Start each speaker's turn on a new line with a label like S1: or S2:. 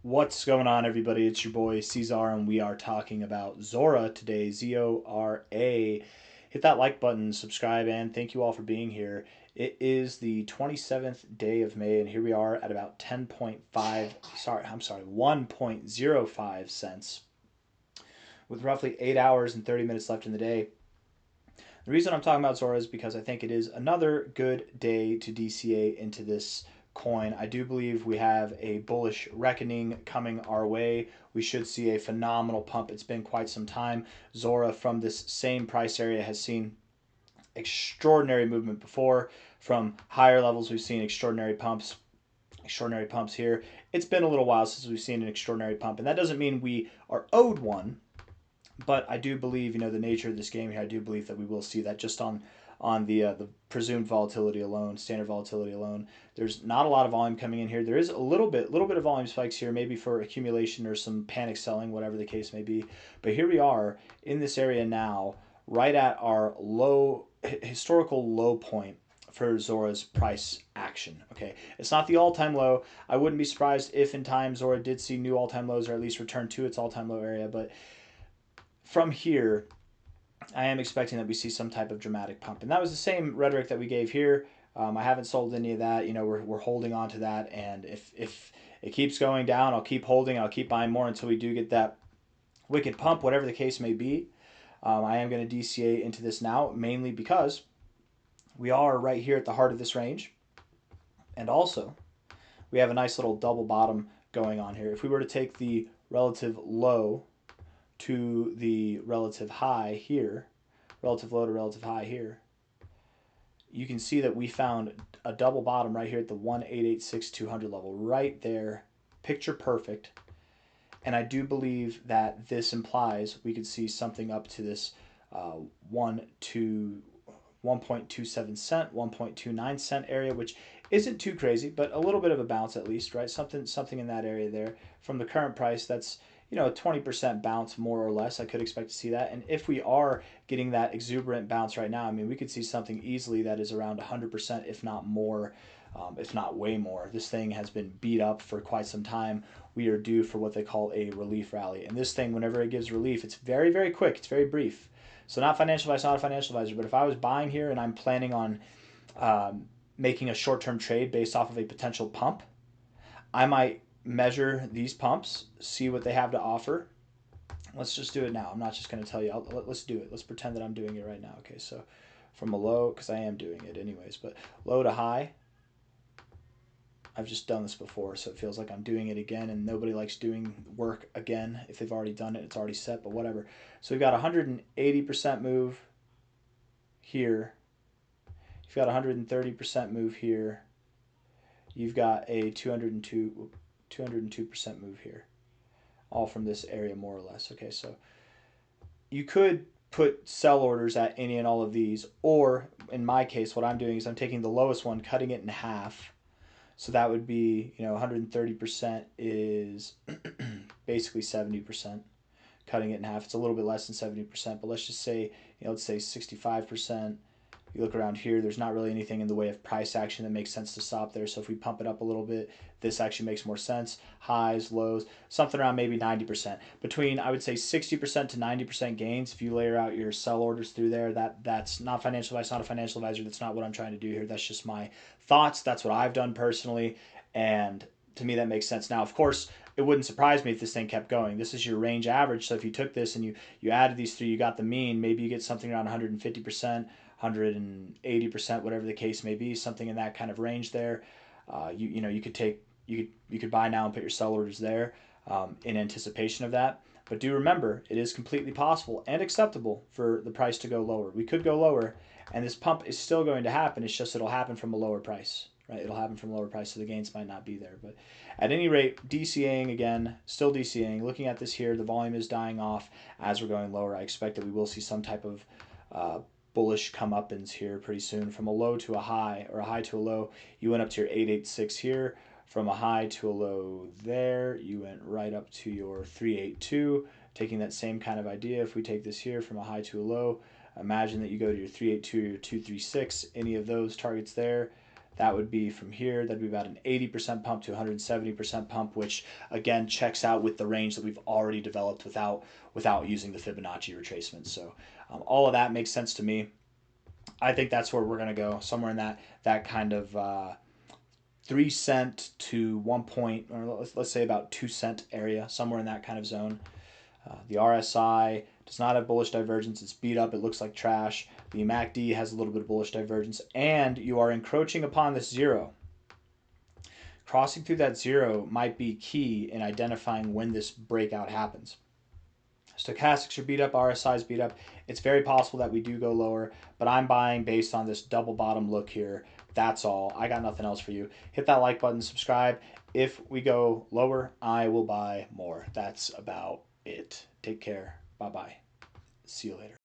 S1: What's going on, everybody? It's your boy C-Zar, and we are talking about ZORA today, ZORA. Hit that like button, subscribe, and thank you all for being here. It is the 27th day of May, and here we are at about 1.05 cents with roughly 8 hours and 30 minutes left in the day. The reason I'm talking about ZORA is because I think it is another good day to DCA into this coin. I do believe we have a bullish reckoning coming our way. We should see a phenomenal pump. It's been quite some time. ZORA from this same price area has seen extraordinary movement before. From higher levels, we've seen extraordinary pumps here. It's been a little while since we've seen an extraordinary pump, and that doesn't mean we are owed one. But I do believe, the nature of this game here, I do believe that we will see that just on the presumed volatility alone, standard volatility alone. There's not a lot of volume coming in here. There is a little bit of volume spikes here, maybe for accumulation or some panic selling, whatever the case may be. But here we are in this area now, right at our historical low point for ZORA's price action. Okay, it's not the all-time low. I wouldn't be surprised if in time ZORA did see new all-time lows, or at least return to its all-time low area. But from here, I am expecting that we see some type of dramatic pump. And that was the same rhetoric that we gave here. I haven't sold any of that. We're holding on to that. And if it keeps going down, I'll keep holding. I'll keep buying more until we do get that wicked pump, whatever the case may be. I am going to DCA into this now, mainly because we are right here at the heart of this range. And also, we have a nice little double bottom going on here. If we were to take the relative low to the relative high here, relative low to relative high here, you can see that we found a double bottom right here at the 1886200 level, right there, picture perfect. And I do believe that this implies we could see something up to this 1.27 cent, 1.29 cent area, which isn't too crazy, but a little bit of a bounce at least, right? Something in that area there. From the current price, that's a 20% bounce more or less. I could expect to see that. And if we are getting that exuberant bounce right now, I mean, we could see something easily that is around 100%, if not more, if not way more. This thing has been beat up for quite some time. We are due for what they call a relief rally. And this thing, whenever it gives relief, it's very, very quick. It's very brief. So not financial advice, not a financial advisor, but if I was buying here and I'm planning on making a short-term trade based off of a potential pump, I might measure these pumps, see what they have to offer. Let's just do it now. I'm not just going to tell you. Let's do it. Let's pretend that I'm doing it right now. Okay, so from a low, because I am doing it anyways, but low to high. I've just done this before, so it feels like I'm doing it again, and nobody likes doing work again. If they've already done it, it's already set, but whatever. So we've got 180% move here. You've got 130% move here. You've got a 202% move here, all from this area more or less. Okay, so you could put sell orders at any and all of these, or in my case, what I'm doing is I'm taking the lowest one, cutting it in half. So that would be, 130% is basically 70%. Cutting it in half, it's a little bit less than 70%, but let's just say, let's say 65%. You look around here, there's not really anything in the way of price action that makes sense to stop there. So if we pump it up a little bit, this actually makes more sense. Highs, lows, something around maybe 90%. Between, I would say, 60% to 90% gains. If you layer out your sell orders through there, that's not financial advice, not a financial advisor. That's not what I'm trying to do here. That's just my thoughts. That's what I've done personally. And to me, that makes sense. Now, of course, it wouldn't surprise me if this thing kept going. This is your range average. So if you took this and you added these three, you got the mean, maybe you get something around 150%. 180%, whatever the case may be, something in that kind of range there. You could buy now and put your sell orders there in anticipation of that. But do remember, it is completely possible and acceptable for the price to go lower. We could go lower, and this pump is still going to happen. It's just it'll happen from a lower price, right? It'll happen from a lower price, so the gains might not be there. But at any rate, DCAing again, still DCAing. Looking at this here, the volume is dying off as we're going lower. I expect that we will see some type of bullish comeuppance here pretty soon. From a low to a high, or a high to a low, you went up to your 886 here. From a high to a low there, you went right up to your 382. Taking that same kind of idea, if we take this here from a high to a low, imagine that you go to your 382 or your 236, any of those targets there, that would be from here, that'd be about an 80% pump to 170% pump, which again checks out with the range that we've already developed without using the Fibonacci retracement. So all of that makes sense to me. I think that's where we're going to go, somewhere in that kind of 3 cent to 1 point, or let's say about 2 cent area, somewhere in that kind of zone. The RSI does not have bullish divergence. It's beat up. It looks like trash. The MACD has a little bit of bullish divergence, and you are encroaching upon this zero. Crossing through that zero might be key in identifying when this breakout happens. Stochastics are beat up, RSI is beat up. It's very possible that we do go lower, but I'm buying based on this double bottom look here. That's all. I got nothing else for you. Hit that like button, subscribe. If we go lower, I will buy more. That's about it. Take care. Bye-bye. See you later.